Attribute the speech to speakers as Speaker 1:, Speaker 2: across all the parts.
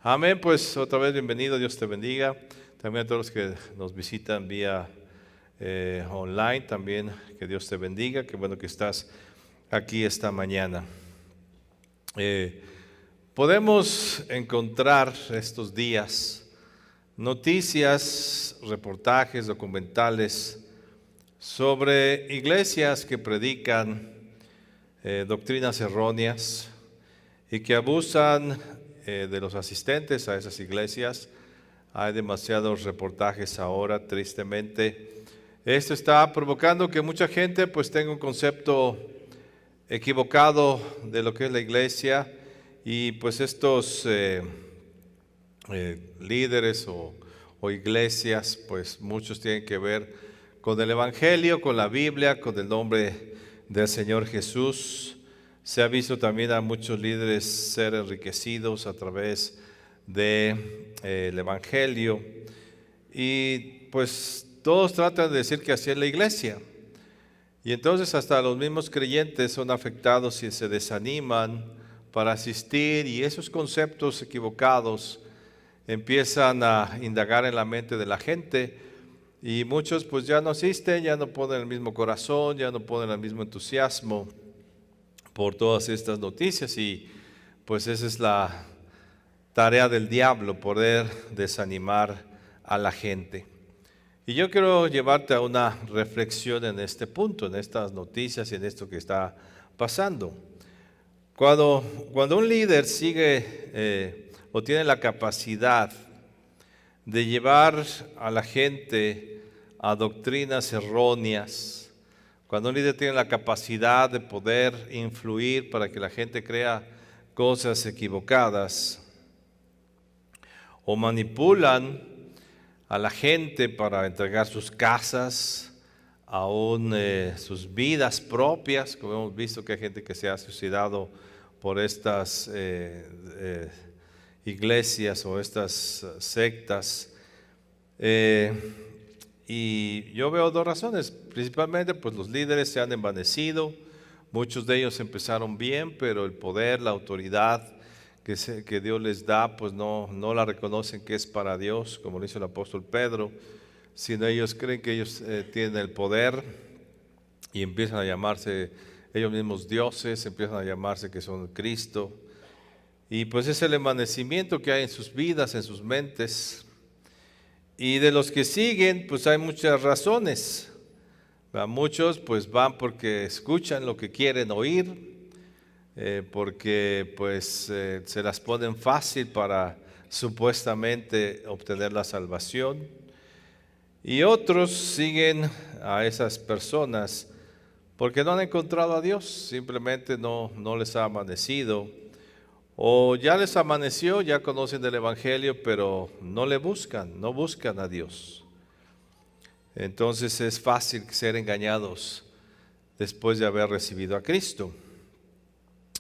Speaker 1: Amén, pues otra vez bienvenido, Dios te bendiga. También a todos los que nos visitan vía online, también que Dios te bendiga. Qué bueno que estás aquí esta mañana. Podemos encontrar estos días noticias, reportajes, documentales sobre iglesias que predican doctrinas erróneas y que abusan de los asistentes a esas iglesias. Hay demasiados reportajes ahora, tristemente. Esto está provocando que mucha gente pues tenga un concepto equivocado de lo que es la iglesia, y pues estos líderes o iglesias, pues muchos tienen que ver con el Evangelio, con la Biblia, con el nombre del Señor Jesús. Se ha visto también a muchos líderes ser enriquecidos a través del Evangelio, y pues todos tratan de decir que así es la iglesia. Y entonces hasta los mismos creyentes son afectados y se desaniman para asistir, y esos conceptos equivocados empiezan a indagar en la mente de la gente, y muchos pues ya no asisten, ya no ponen el mismo corazón, ya no ponen el mismo entusiasmo por todas estas noticias, y pues esa es la tarea del diablo, poder desanimar a la gente. Y yo quiero llevarte a una reflexión en este punto, en estas noticias y en esto que está pasando. Cuando un líder sigue o tiene la capacidad de llevar a la gente a doctrinas erróneas, cuando un líder tiene la capacidad de poder influir para que la gente crea cosas equivocadas, o manipulan a la gente para entregar sus casas, aún sus vidas propias, como hemos visto que hay gente que se ha suicidado por estas iglesias o estas sectas. Y yo veo dos razones. Principalmente pues los líderes se han envanecido, muchos de ellos empezaron bien, pero el poder, la autoridad que Dios les da, pues no la reconocen que es para Dios, como lo hizo el apóstol Pedro, sino ellos creen que ellos tienen el poder y empiezan a llamarse ellos mismos dioses, empiezan a llamarse que son Cristo. Y pues es el envanecimiento que hay en sus vidas, en sus mentes. Y de los que siguen, pues hay muchas razones. Muchos pues van porque escuchan lo que quieren oír, porque pues se las ponen fácil para supuestamente obtener la salvación. Y otros siguen a esas personas porque no han encontrado a Dios, simplemente no les ha amanecido, o ya les amaneció, ya conocen del Evangelio, pero no le buscan, no buscan a Dios. Entonces es fácil ser engañados después de haber recibido a Cristo.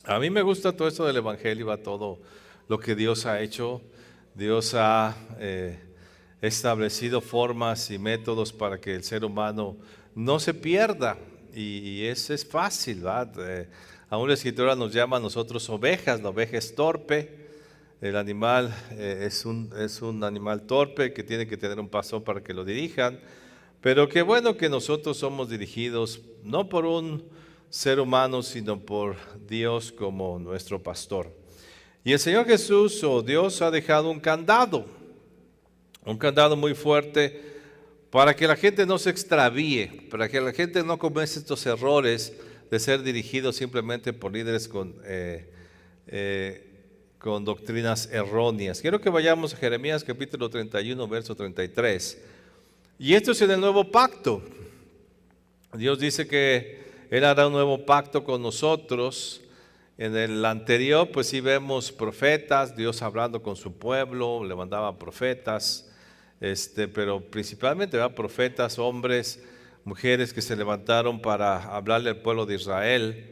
Speaker 1: A mí me gusta todo esto del Evangelio, a todo lo que Dios ha hecho. Dios ha establecido formas y métodos para que el ser humano no se pierda, y eso es fácil, ¿verdad? Aún la Escritura nos llama a nosotros ovejas. La oveja es torpe, el animal es un animal torpe que tiene que tener un pastor para que lo dirijan, pero qué bueno que nosotros somos dirigidos no por un ser humano, sino por Dios como nuestro pastor. Y el Señor Jesús o Dios ha dejado un candado muy fuerte para que la gente no se extravíe, para que la gente no cometa estos errores de ser dirigidos simplemente por líderes con doctrinas erróneas. Quiero que vayamos a Jeremías capítulo 31, verso 33. Y esto es en el nuevo pacto. Dios dice que Él hará un nuevo pacto con nosotros. En el anterior pues sí vemos profetas, Dios hablando con su pueblo, le mandaba profetas, pero principalmente profetas, hombres, mujeres que se levantaron para hablarle al pueblo de Israel,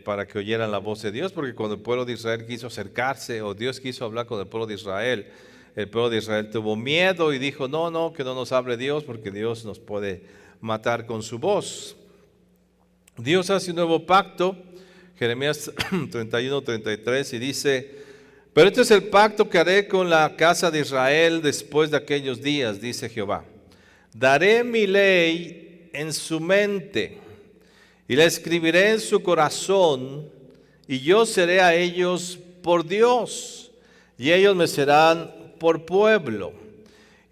Speaker 1: para que oyeran la voz de Dios, porque cuando el pueblo de Israel quiso acercarse, o Dios quiso hablar con el pueblo de Israel, el pueblo de Israel tuvo miedo y dijo, no, que no nos hable Dios, porque Dios nos puede matar con su voz. Dios hace un nuevo pacto, Jeremías 31, 33, y dice: Pero este es el pacto que haré con la casa de Israel después de aquellos días, dice Jehová. Daré mi ley en su mente y la escribiré en su corazón, y yo seré a ellos por Dios, y ellos me serán por pueblo.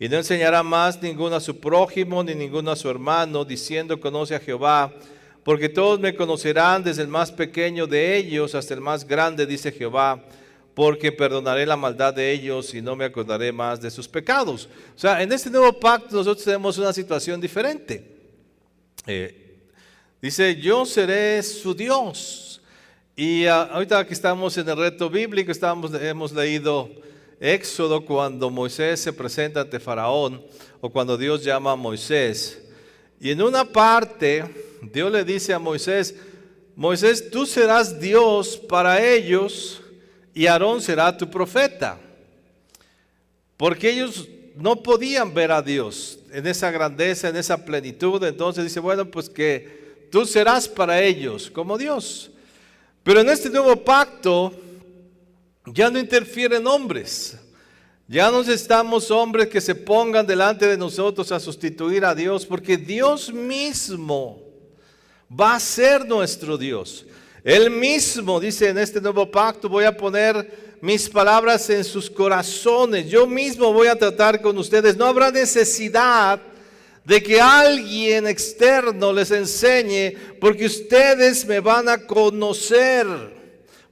Speaker 1: Y no enseñará más ninguno a su prójimo, ni ninguno a su hermano, diciendo, conoce a Jehová, porque todos me conocerán, desde el más pequeño de ellos hasta el más grande, dice Jehová, porque perdonaré la maldad de ellos y no me acordaré más de sus pecados. O sea, en este nuevo pacto nosotros tenemos una situación diferente. Dice, yo seré su Dios. Y ahorita que estamos en el reto bíblico, hemos leído Éxodo, cuando Moisés se presenta ante Faraón, o cuando Dios llama a Moisés. Y en una parte, Dios le dice a Moisés, Moisés, tú serás Dios para ellos, y Aarón será tu profeta. Porque ellos no podían ver a Dios en esa grandeza, en esa plenitud. Entonces dice, bueno, pues que tú serás para ellos como Dios. Pero en este nuevo pacto ya no interfieren hombres. Ya no necesitamos hombres que se pongan delante de nosotros a sustituir a Dios, porque Dios mismo va a ser nuestro Dios. Él mismo dice, en este nuevo pacto voy a poner mis palabras en sus corazones. Yo mismo voy a tratar con ustedes. No habrá necesidad de que alguien externo les enseñe, porque ustedes me van a conocer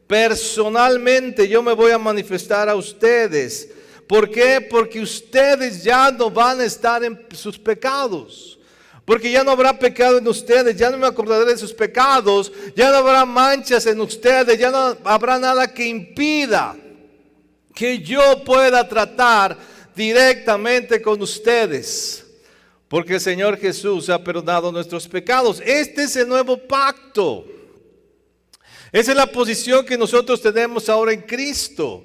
Speaker 1: personalmente. Yo me voy a manifestar a ustedes. ¿Por qué? Porque ustedes ya no van a estar en sus pecados. Porque ya no habrá pecado en ustedes, ya no me acordaré de sus pecados, ya no habrá manchas en ustedes, ya no habrá nada que impida que yo pueda tratar directamente con ustedes. Porque el Señor Jesús ha perdonado nuestros pecados. Este es el nuevo pacto. Esa es la posición que nosotros tenemos ahora en Cristo.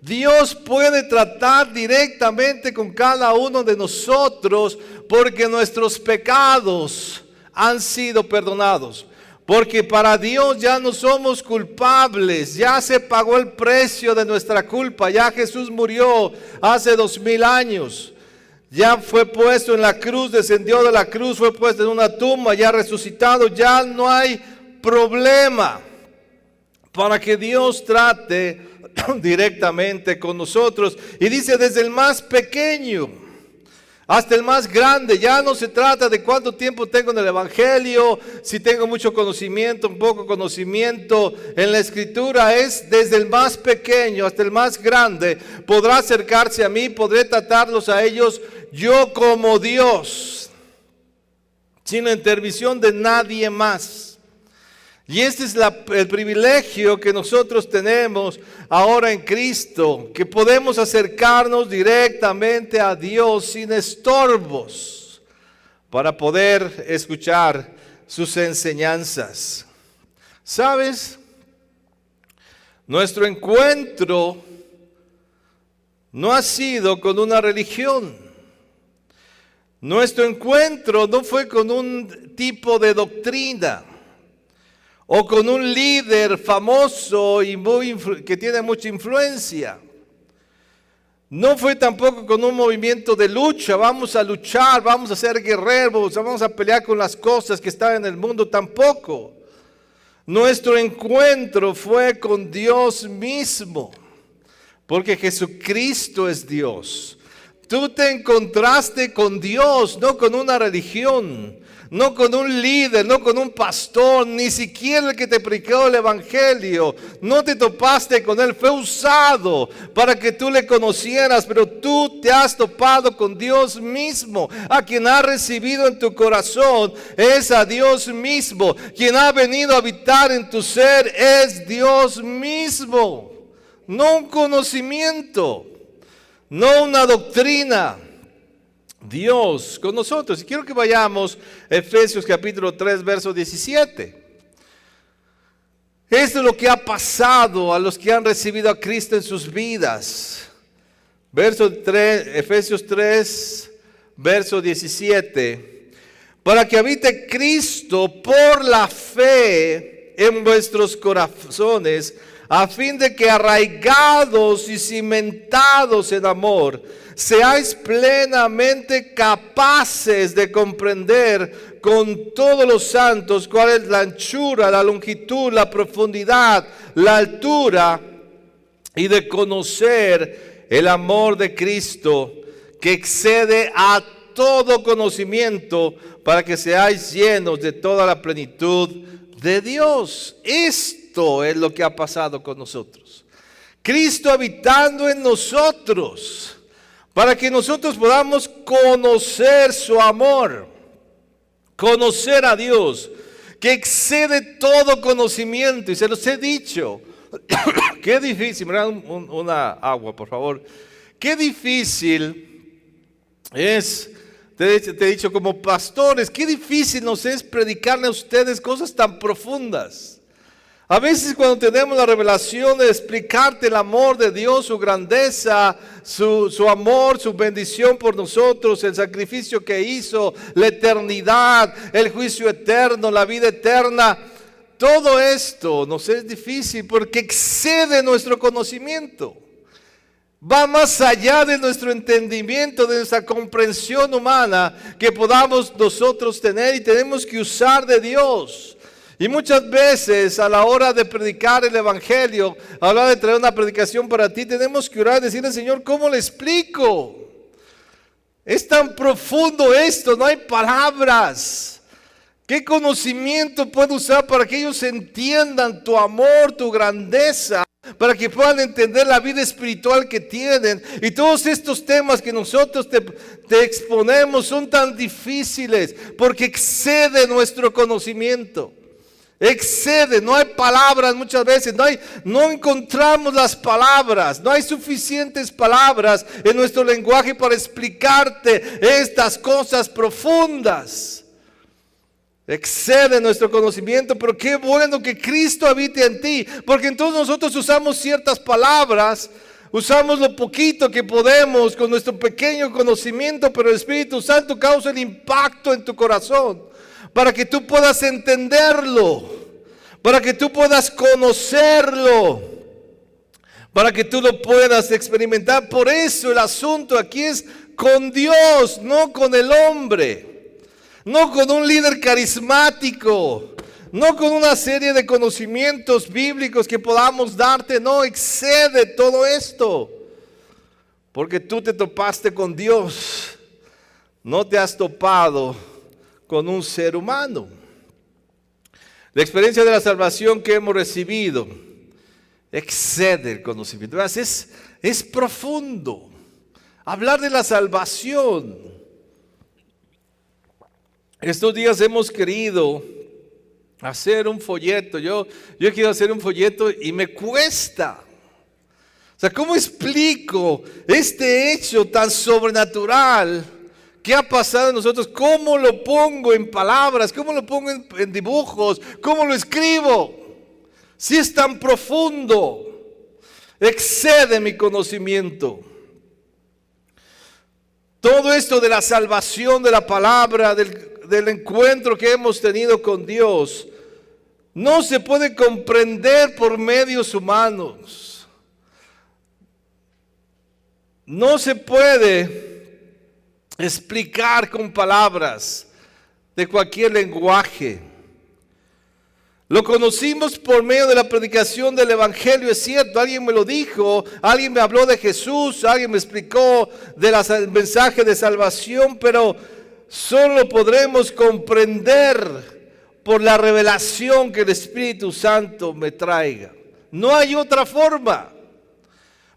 Speaker 1: Dios puede tratar directamente con cada uno de nosotros, porque nuestros pecados han sido perdonados. Porque para Dios ya no somos culpables, ya se pagó el precio de nuestra culpa, ya Jesús murió hace 2000 años. Ya fue puesto en la cruz, descendió de la cruz, fue puesto en una tumba, ya resucitado, ya no hay problema para que Dios trate directamente con nosotros. Y dice, desde el más pequeño hasta el más grande. Ya no se trata de cuánto tiempo tengo en el Evangelio, si tengo mucho conocimiento, un poco conocimiento en la Escritura. Es desde el más pequeño hasta el más grande. Podrá acercarse a mí, podré tratarlos a ellos yo como Dios, sin la intervención de nadie más. Y este es el privilegio que nosotros tenemos ahora en Cristo, que podemos acercarnos directamente a Dios sin estorbos para poder escuchar sus enseñanzas. ¿Sabes? Nuestro encuentro no ha sido con una religión. Nuestro encuentro no fue con un tipo de doctrina o con un líder famoso y que tiene mucha influencia. No fue tampoco con un movimiento de lucha, vamos a luchar, vamos a ser guerreros, vamos a pelear con las cosas que están en el mundo, tampoco. Nuestro encuentro fue con Dios mismo, porque Jesucristo es Dios. Tú te encontraste con Dios, no con una religión, no con un líder, no con un pastor, ni siquiera el que te predicó el Evangelio. No te topaste con él, fue usado para que tú le conocieras, pero tú te has topado con Dios mismo. A quien has recibido en tu corazón es a Dios mismo. Quien ha venido a habitar en tu ser es Dios mismo. No un conocimiento, no una doctrina. Dios con nosotros. Y quiero que vayamos a Efesios capítulo 3, verso 17. Esto es lo que ha pasado a los que han recibido a Cristo en sus vidas. Efesios 3, verso 17. Para que habite Cristo por la fe en vuestros corazones, a fin de que arraigados y cimentados en amor, seáis plenamente capaces de comprender con todos los santos cuál es la anchura, la longitud, la profundidad, la altura, y de conocer el amor de Cristo, que excede a todo conocimiento, para que seáis llenos de toda la plenitud de Dios. Esto es lo que ha pasado con nosotros. Cristo habitando en nosotros, para que nosotros podamos conocer su amor, conocer a Dios, que excede todo conocimiento. Y se los he dicho, qué difícil, me dan una agua, por favor. Qué difícil es, te he dicho como pastores, qué difícil nos es predicarle a ustedes cosas tan profundas. A veces cuando tenemos la revelación de explicarte el amor de Dios, su grandeza, su amor, su bendición por nosotros, el sacrificio que hizo, la eternidad, el juicio eterno, la vida eterna, todo esto nos es difícil porque excede nuestro conocimiento. Va más allá de nuestro entendimiento, de nuestra comprensión humana que podamos nosotros tener, y tenemos que usar de Dios. Y muchas veces a la hora de predicar el evangelio, a la hora de traer una predicación para ti, tenemos que orar y decirle: Señor, ¿cómo le explico? Es tan profundo esto, no hay palabras. ¿Qué conocimiento puedo usar para que ellos entiendan tu amor, tu grandeza? Para que puedan entender la vida espiritual que tienen. Y todos estos temas que nosotros te exponemos son tan difíciles porque excede nuestro conocimiento. Excede, no hay palabras muchas veces, no encontramos las palabras, no hay suficientes palabras en nuestro lenguaje para explicarte estas cosas profundas. Excede nuestro conocimiento, pero qué bueno que Cristo habite en ti, porque entonces nosotros usamos ciertas palabras, usamos lo poquito que podemos con nuestro pequeño conocimiento, pero el Espíritu Santo causa el impacto en tu corazón, para que tú puedas entenderlo, para que tú puedas conocerlo, para que tú lo puedas experimentar. Por eso el asunto aquí es con Dios, no con el hombre, no con un líder carismático, no con una serie de conocimientos bíblicos que podamos darte. No, excede todo esto, porque tú te topaste con Dios, no te has topado con un ser humano. La experiencia de la salvación que hemos recibido excede el conocimiento. Es profundo. Hablar de la salvación. Estos días hemos querido hacer un folleto. Yo quiero hacer un folleto y me cuesta. O sea, ¿cómo explico este hecho tan sobrenatural? ¿Qué ha pasado en nosotros? ¿Cómo lo pongo en palabras? ¿Cómo lo pongo en dibujos? ¿Cómo lo escribo? Si es tan profundo, excede mi conocimiento. Todo esto de la salvación, de la palabra, del encuentro que hemos tenido con Dios, no se puede comprender por medios humanos. No se puede explicar con palabras de cualquier lenguaje. Lo conocimos por medio de la predicación del evangelio, es cierto. Alguien me lo dijo, alguien me habló de Jesús, alguien me explicó del mensaje de salvación, pero solo podremos comprender por la revelación que el Espíritu Santo me traiga. No hay otra forma.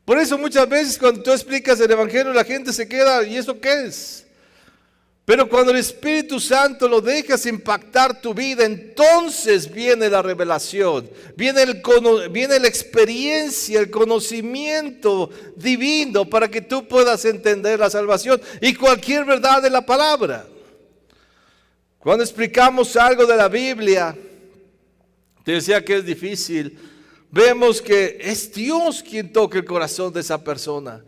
Speaker 1: Por eso muchas veces cuando tú explicas el evangelio, la gente se queda: ¿y eso qué es? Pero cuando el Espíritu Santo lo dejas impactar tu vida, entonces viene la revelación, viene la experiencia, el conocimiento divino para que tú puedas entender la salvación y cualquier verdad de la palabra. Cuando explicamos algo de la Biblia, te decía que es difícil. Vemos que es Dios quien toca el corazón de esa persona.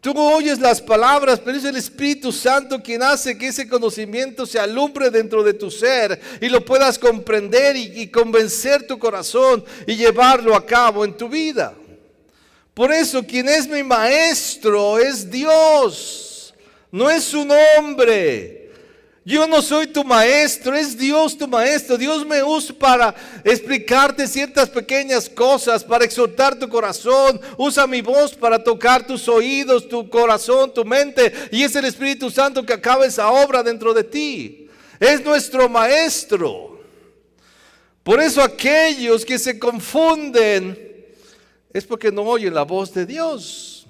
Speaker 1: Tú oyes las palabras, pero es el Espíritu Santo quien hace que ese conocimiento se alumbre dentro de tu ser y lo puedas comprender y convencer tu corazón y llevarlo a cabo en tu vida. Por eso quien es mi maestro es Dios, no es un hombre. Yo no soy tu maestro, es Dios tu maestro. Dios me usa para explicarte ciertas pequeñas cosas, para exhortar tu corazón. Usa mi voz para tocar tus oídos, tu corazón, tu mente. Y es el Espíritu Santo que acaba esa obra dentro de ti. Es nuestro maestro. Por eso aquellos que se confunden es porque no oyen la voz de Dios.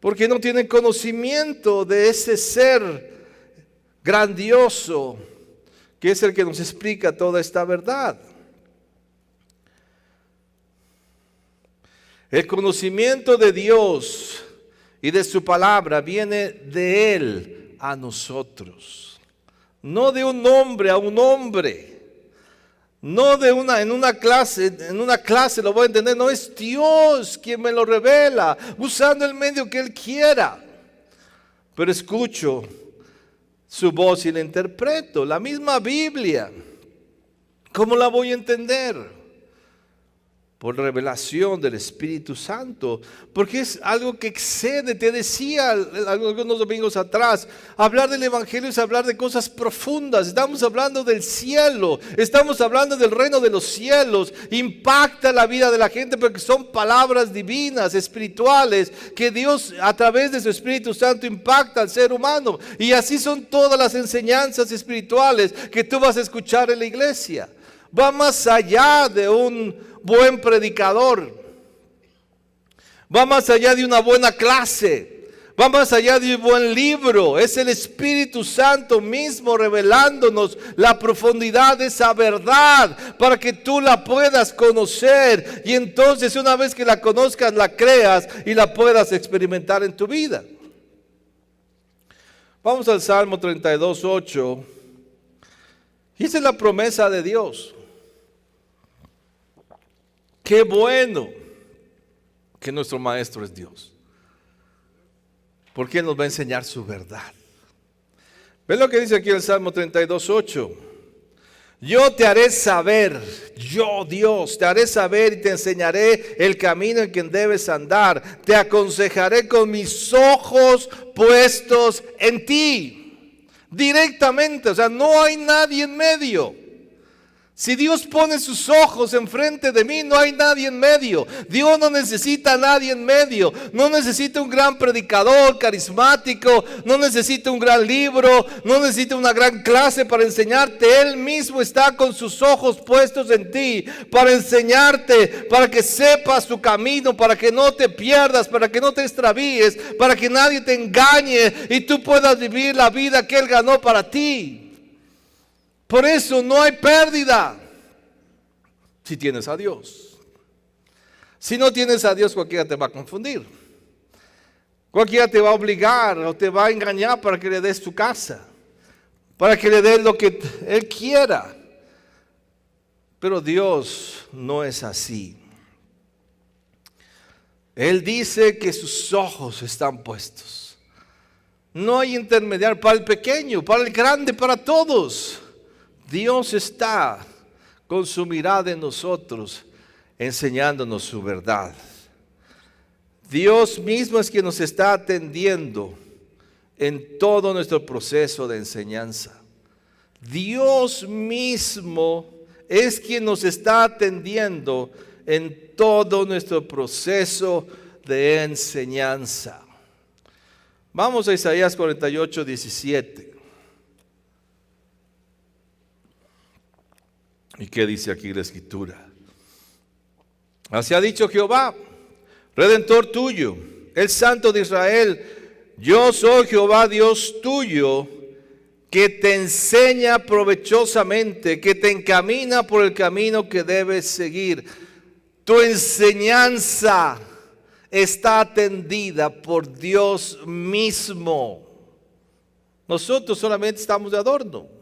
Speaker 1: Porque no tienen conocimiento de ese ser grandioso, que es el que nos explica toda esta verdad. El conocimiento de Dios y de su palabra viene de Él a nosotros, no de un hombre a un hombre, no de en una clase lo voy a entender. No, es Dios quien me lo revela, usando el medio que Él quiera, pero escucho su voz y la interpreto. La misma Biblia, ¿cómo la voy a entender? Por revelación del Espíritu Santo, porque es algo que excede. Te decía algunos domingos atrás, hablar del Evangelio es hablar de cosas profundas. Estamos hablando del cielo, estamos hablando del reino de los cielos. Impacta la vida de la gente porque son palabras divinas, espirituales, que Dios a través de su Espíritu Santo impacta al ser humano. Y así son todas las enseñanzas espirituales que tú vas a escuchar en la iglesia. Va más allá de un buen predicador, va más allá de una buena clase, va más allá de un buen libro. Es el Espíritu Santo mismo revelándonos la profundidad de esa verdad para que tú la puedas conocer y entonces una vez que la conozcas la creas y la puedas experimentar en tu vida. Vamos al Salmo 32:8 y esa es la promesa de Dios. Qué bueno que nuestro maestro es Dios, porque Él nos va a enseñar su verdad. ¿Ven lo que dice aquí el Salmo 32:8? Yo te haré saber, yo Dios, te haré saber y te enseñaré el camino en que debes andar. Te aconsejaré con mis ojos puestos en ti. Directamente, o sea, no hay nadie en medio. Si Dios pone sus ojos enfrente de mí, no hay nadie en medio. Dios no necesita a nadie en medio. No necesita un gran predicador carismático. No necesita un gran libro. No necesita una gran clase para enseñarte. Él mismo está con sus ojos puestos en ti para enseñarte, para que sepas tu camino, para que no te pierdas, para que no te extravíes, para que nadie te engañe y tú puedas vivir la vida que Él ganó para ti. Por eso no hay pérdida si tienes a Dios. Si no tienes a Dios, cualquiera te va a confundir. Cualquiera te va a obligar o te va a engañar para que le des tu casa, para que le des lo que Él quiera. Pero Dios no es así. Él dice que sus ojos están puestos. No hay intermediario para el pequeño, para el grande, para todos. Dios está con su mirada en nosotros, enseñándonos su verdad. Dios mismo es quien nos está atendiendo en todo nuestro proceso de enseñanza. Dios mismo es quien nos está atendiendo en todo nuestro proceso de enseñanza. Vamos a Isaías 48:17. ¿Y qué dice aquí la Escritura? Así ha dicho Jehová, Redentor tuyo, el Santo de Israel: yo soy Jehová Dios tuyo, que te enseña provechosamente, que te encamina por el camino que debes seguir. Tu enseñanza está atendida por Dios mismo. Nosotros solamente estamos de adorno.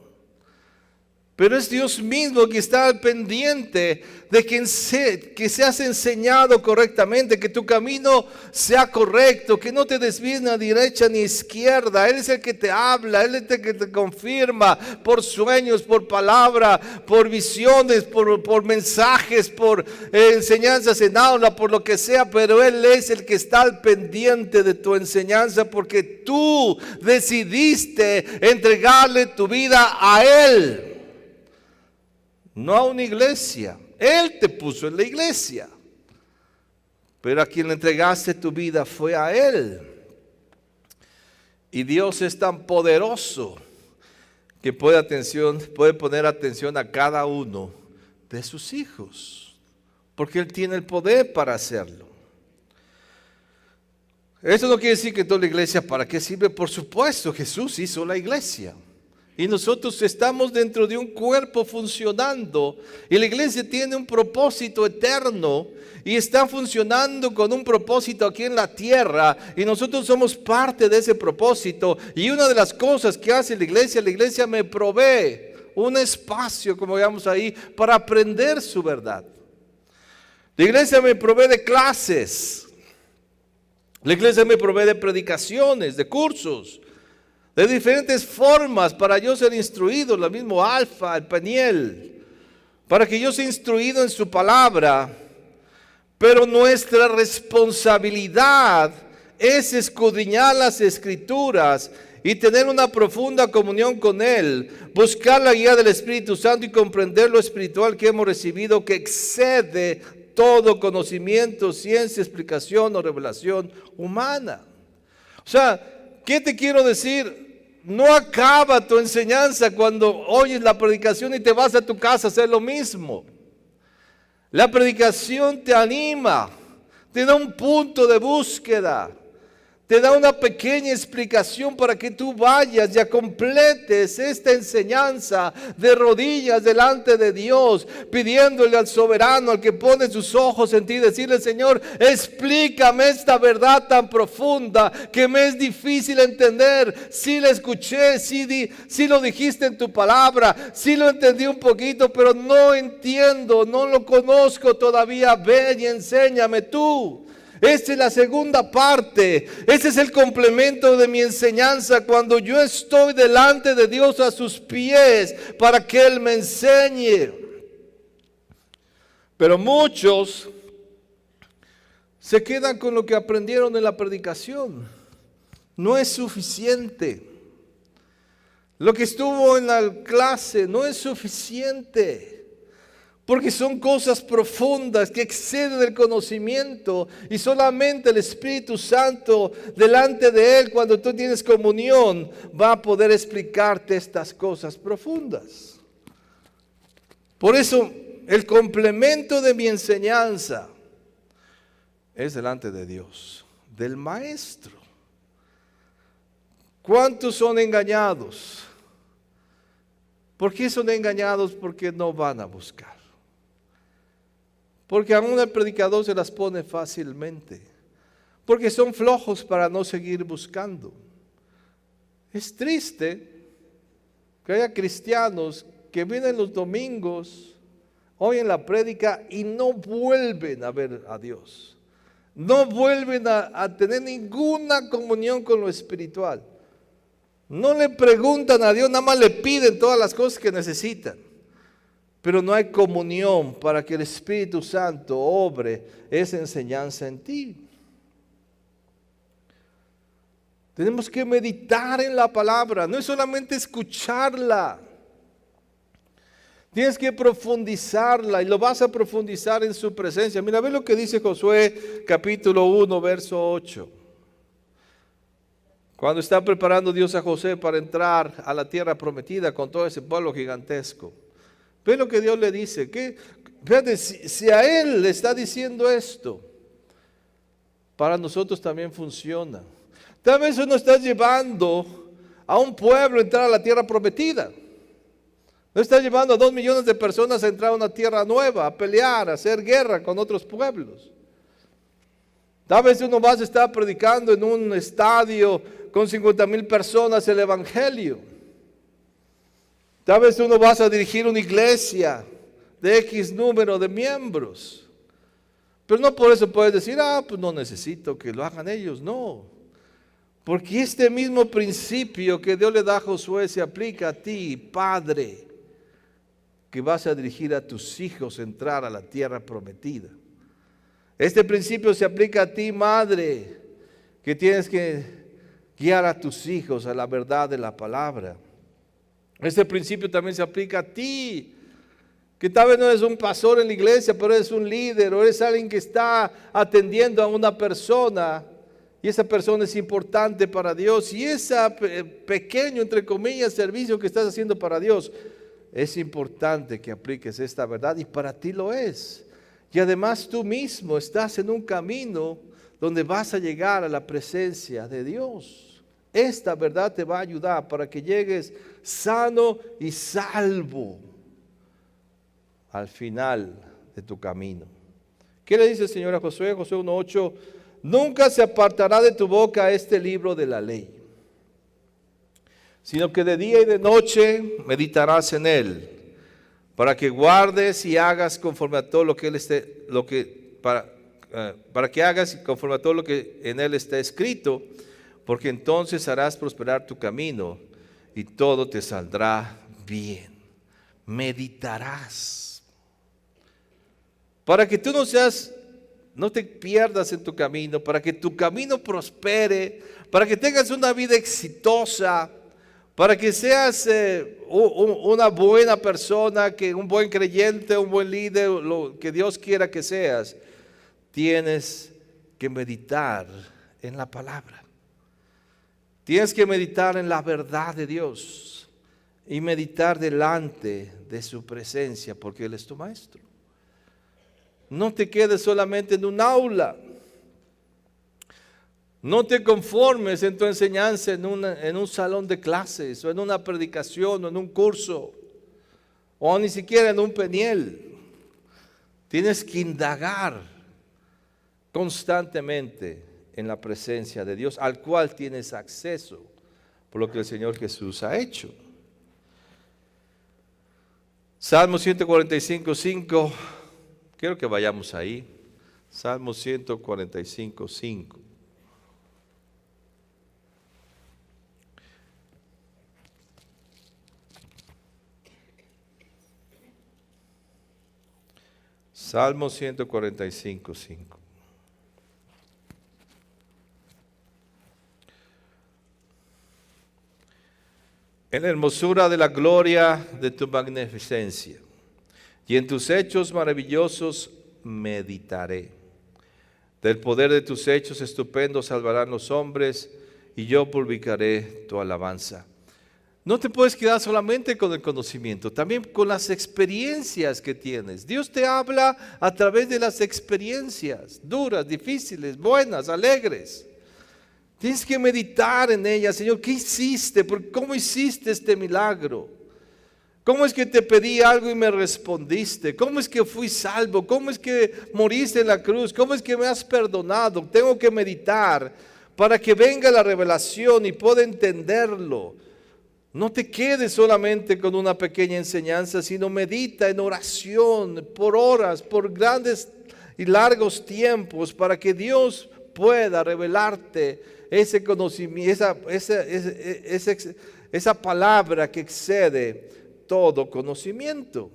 Speaker 1: Pero es Dios mismo que está al pendiente de que seas enseñado correctamente, que tu camino sea correcto, que no te desvíes ni a derecha ni a izquierda. Él es el que te habla, Él es el que te confirma por sueños, por palabra, por visiones, por mensajes, por enseñanzas en aula, por lo que sea. Pero Él es el que está al pendiente de tu enseñanza porque tú decidiste entregarle tu vida a Él. No a una iglesia. Él te puso en la iglesia. Pero a quien le entregaste tu vida fue a Él. Y Dios es tan poderoso que puede poner atención a cada uno de sus hijos. Porque Él tiene el poder para hacerlo. Eso no quiere decir que toda la iglesia, ¿para qué sirve? Por supuesto, Jesús hizo la iglesia. Y nosotros estamos dentro de un cuerpo funcionando. Y la iglesia tiene un propósito eterno. Y está funcionando con un propósito aquí en la tierra. Y nosotros somos parte de ese propósito. Y una de las cosas que hace la iglesia me provee un espacio, como veamos ahí, para aprender su verdad. La iglesia me provee de clases. La iglesia me provee de predicaciones, de cursos. De diferentes formas para yo ser instruido, lo mismo Alfa, el Peniel, para que yo sea instruido en su palabra. Pero nuestra responsabilidad es escudriñar las Escrituras y tener una profunda comunión con Él, buscar la guía del Espíritu Santo y comprender lo espiritual que hemos recibido, que excede todo conocimiento, ciencia, explicación o revelación humana. O sea, ¿qué te quiero decir? No acaba tu enseñanza cuando oyes la predicación y te vas a tu casa a hacer lo mismo. La predicación te anima, te da un punto de búsqueda, te da una pequeña explicación para que tú vayas y completes esta enseñanza de rodillas delante de Dios, pidiéndole al soberano, al que pone sus ojos en ti, decirle: Señor, explícame esta verdad tan profunda que me es difícil entender. Sí la escuché, sí lo dijiste en tu palabra, sí lo entendí un poquito, pero no entiendo, no lo conozco todavía. Ven y enséñame tú. Esta es la segunda parte. Ese es el complemento de mi enseñanza cuando yo estoy delante de Dios a sus pies para que Él me enseñe. Pero muchos se quedan con lo que aprendieron en la predicación. No es suficiente. Lo que estuvo en la clase no es suficiente. Porque son cosas profundas que exceden el conocimiento y solamente el Espíritu Santo delante de Él, cuando tú tienes comunión, va a poder explicarte estas cosas profundas. Por eso el complemento de mi enseñanza es delante de Dios, del Maestro. ¿Cuántos son engañados? ¿Por qué son engañados? Porque no van a buscar. Porque aún el predicador se las pone fácilmente. Porque son flojos para no seguir buscando. Es triste que haya cristianos que vienen los domingos, oyen la prédica y no vuelven a ver a Dios. No vuelven a tener ninguna comunión con lo espiritual. No le preguntan a Dios, nada más le piden todas las cosas que necesitan. Pero no hay comunión para que el Espíritu Santo obre esa enseñanza en ti. Tenemos que meditar en la palabra, no es solamente escucharla. Tienes que profundizarla y lo vas a profundizar en su presencia. Mira, ve lo que dice Josué capítulo 1, verso 8. Cuando está preparando Dios a José para entrar a la tierra prometida con todo ese pueblo gigantesco. Ve lo que Dios le dice. Fíjate, si a Él le está diciendo esto, para nosotros también funciona. Tal vez no estás llevando a un pueblo a entrar a la tierra prometida. No estás llevando a 2 millones de personas a entrar a una tierra nueva, a pelear, a hacer guerra con otros pueblos. Tal vez uno vas a estar predicando en un estadio con 50,000 personas el Evangelio. Tal vez tú no vas a dirigir una iglesia de X número de miembros. Pero no por eso puedes decir, pues no necesito que lo hagan ellos. No. Porque este mismo principio que Dios le da a Josué se aplica a ti, padre, que vas a dirigir a tus hijos a entrar a la tierra prometida. Este principio se aplica a ti, madre, que tienes que guiar a tus hijos a la verdad de la palabra. Este principio también se aplica a ti, que tal vez no eres un pastor en la iglesia, pero eres un líder o eres alguien que está atendiendo a una persona y esa persona es importante para Dios y ese pequeño, entre comillas, servicio que estás haciendo para Dios, es importante que apliques esta verdad y para ti lo es. Y además tú mismo estás en un camino donde vas a llegar a la presencia de Dios. Esta verdad te va a ayudar para que llegues sano y salvo al final de tu camino. ¿Qué le dice el Señor a Josué? Josué 1:8, nunca se apartará de tu boca este libro de la ley, sino que de día y de noche meditarás en él, para que guardes y hagas conforme a todo lo que para que hagas conforme a todo lo que en él está escrito, porque entonces harás prosperar tu camino y todo te saldrá bien. Meditarás. Para que tú no te pierdas en tu camino, para que tu camino prospere, para que tengas una vida exitosa, para que seas una buena persona, un buen creyente, un buen líder, lo que Dios quiera que seas, tienes que meditar en la palabra. Tienes que meditar en la verdad de Dios y meditar delante de su presencia, porque Él es tu maestro. No te quedes solamente en un aula. No te conformes en tu enseñanza en un salón de clases o en una predicación o en un curso o ni siquiera en un peniel. Tienes que indagar constantemente en la presencia de Dios, al cual tienes acceso por lo que el Señor Jesús ha hecho. Salmo 145:5, quiero que vayamos ahí. Salmo 145:5. Salmo 145:5. En la hermosura de la gloria de tu magnificencia y en tus hechos maravillosos meditaré. Del poder de tus hechos estupendos salvarán los hombres y yo publicaré tu alabanza. No te puedes quedar solamente con el conocimiento, también con las experiencias que tienes. Dios te habla a través de las experiencias, duras, difíciles, buenas, alegres. Tienes que meditar en ellas. Señor, ¿qué hiciste? ¿Cómo hiciste este milagro? ¿Cómo es que te pedí algo y me respondiste? ¿Cómo es que fui salvo? ¿Cómo es que moriste en la cruz? ¿Cómo es que me has perdonado? Tengo que meditar para que venga la revelación y pueda entenderlo. No te quedes solamente con una pequeña enseñanza, sino medita en oración por horas, por grandes y largos tiempos, para que Dios pueda revelarte ese conocimiento, esa palabra que excede todo conocimiento.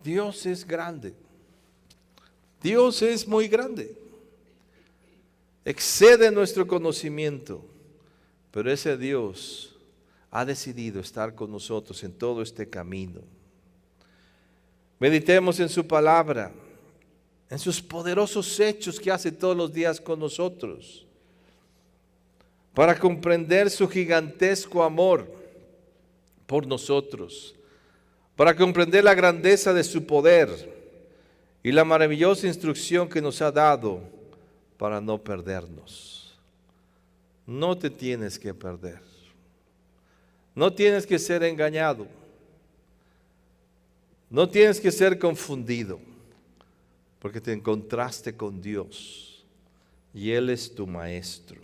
Speaker 1: Dios es grande. Dios es muy grande. Excede nuestro conocimiento. Pero ese Dios ha decidido estar con nosotros en todo este camino. Meditemos en su palabra, en sus poderosos hechos que hace todos los días con nosotros, para comprender su gigantesco amor por nosotros, para comprender la grandeza de su poder y la maravillosa instrucción que nos ha dado para no perdernos. No te tienes que perder. No tienes que ser engañado. No tienes que ser confundido, porque te encontraste con Dios y Él es tu maestro.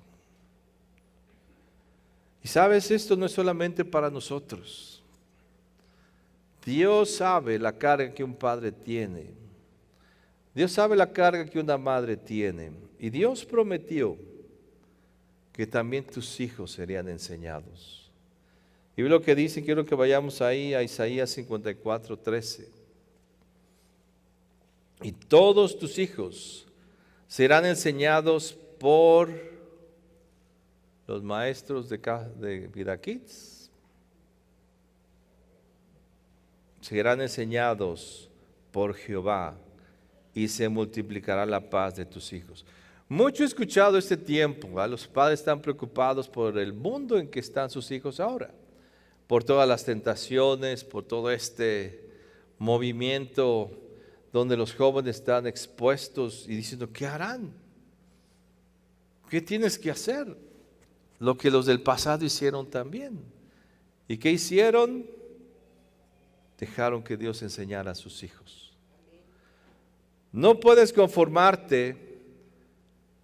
Speaker 1: Y sabes, esto no es solamente para nosotros. Dios sabe la carga que un padre tiene. Dios sabe la carga que una madre tiene. Y Dios prometió que también tus hijos serían enseñados. Y ve lo que dice, quiero que vayamos ahí a Isaías 54:13. Y todos tus hijos serán enseñados por los maestros de Vida Kids. Serán enseñados por Jehová y se multiplicará la paz de tus hijos. Mucho he escuchado este tiempo, ¿verdad? Los padres están preocupados por el mundo en que están sus hijos ahora, por todas las tentaciones, por todo este movimiento donde los jóvenes están expuestos y diciendo, ¿qué harán? ¿Qué tienes que hacer? Lo que los del pasado hicieron también. ¿Y qué hicieron? Dejaron que Dios enseñara a sus hijos. No puedes conformarte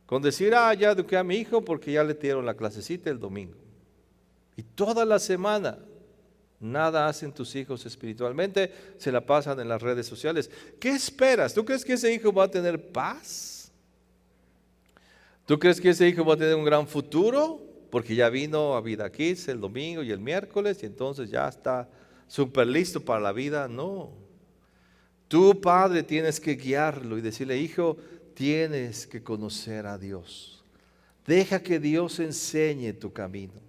Speaker 1: con decir, ya eduqué a mi hijo porque ya le dieron la clasecita el domingo. Y toda la semana nada hacen tus hijos espiritualmente, se la pasan en las redes sociales. ¿Qué esperas? ¿Tú crees que ese hijo va a tener paz? ¿Tú crees que ese hijo va a tener un gran futuro? Porque ya vino a Vida Kids el domingo y el miércoles y entonces ya está súper listo para la vida. No. Tú, padre, tienes que guiarlo y decirle, hijo, tienes que conocer a Dios. Deja que Dios enseñe tu camino.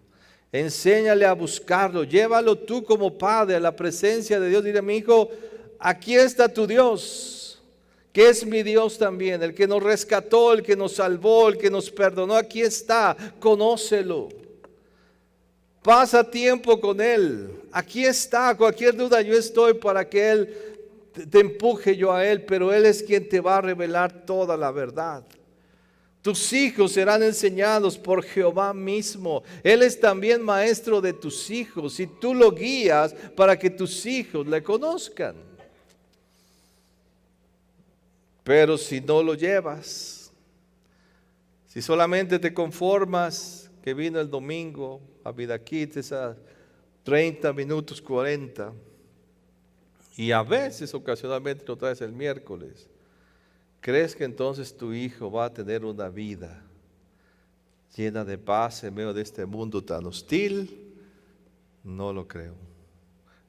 Speaker 1: Enséñale a buscarlo. Llévalo tú como padre a la presencia de Dios. Dile a mi hijo, aquí está tu Dios, que es mi Dios también, el que nos rescató, el que nos salvó, el que nos perdonó. Aquí está, conócelo. Pasa tiempo con Él. Aquí está, cualquier duda yo estoy para que Él te empuje yo a Él, pero Él es quien te va a revelar toda la verdad. Tus hijos serán enseñados por Jehová mismo. Él es también maestro de tus hijos y tú lo guías para que tus hijos le conozcan. Pero si no lo llevas, si solamente te conformas que vino el domingo a Vida Kids a 30 minutos 40 y a veces ocasionalmente lo traes el miércoles, ¿crees que entonces tu hijo va a tener una vida llena de paz en medio de este mundo tan hostil? No lo creo.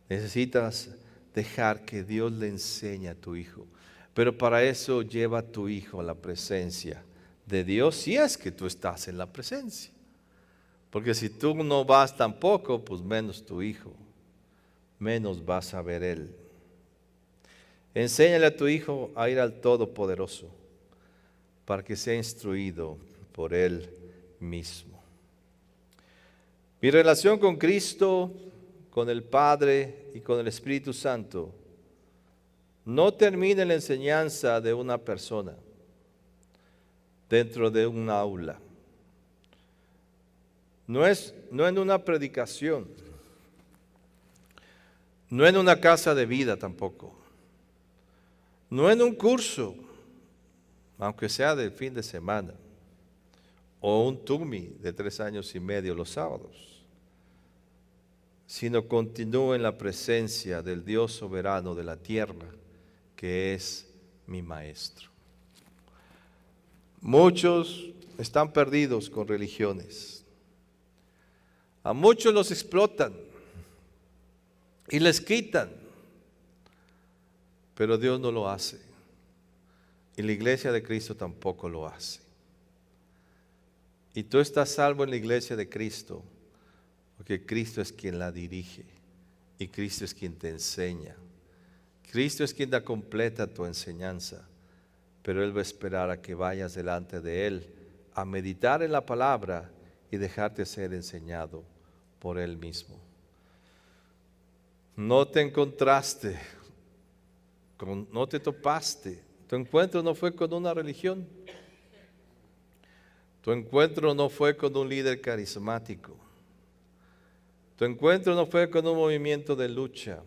Speaker 1: Necesitas dejar que Dios le enseñe a tu hijo. Pero para eso lleva a tu hijo a la presencia de Dios, si es que tú estás en la presencia. Porque si tú no vas tampoco, pues menos tu hijo, menos vas a ver él. Enséñale a tu hijo a ir al Todopoderoso para que sea instruido por Él mismo. Mi relación con Cristo, con el Padre y con el Espíritu Santo no termina en la enseñanza de una persona dentro de un aula. No en una predicación, no en una casa de vida tampoco. No en un curso, aunque sea de fin de semana, o un TUMI de 3 años y medio los sábados, sino continúa en la presencia del Dios soberano de la tierra, que es mi maestro. Muchos están perdidos con religiones. A muchos los explotan y les quitan. Pero Dios no lo hace. Y la iglesia de Cristo tampoco lo hace. Y tú estás salvo en la iglesia de Cristo, porque Cristo es quien la dirige. Y Cristo es quien te enseña. Cristo es quien da completa tu enseñanza. Pero Él va a esperar a que vayas delante de Él, a meditar en la palabra y dejarte ser enseñado por Él mismo. No te encontraste, no te topaste. Tu encuentro no fue con una religión. Tu encuentro no fue con un líder carismático. Tu encuentro no fue con un movimiento de lucha.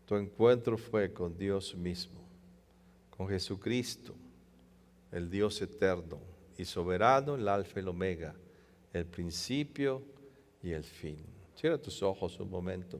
Speaker 1: Tu encuentro fue con Dios mismo, con Jesucristo, el Dios eterno y soberano, el Alfa y el Omega, el principio y el fin. Cierra tus ojos un momento.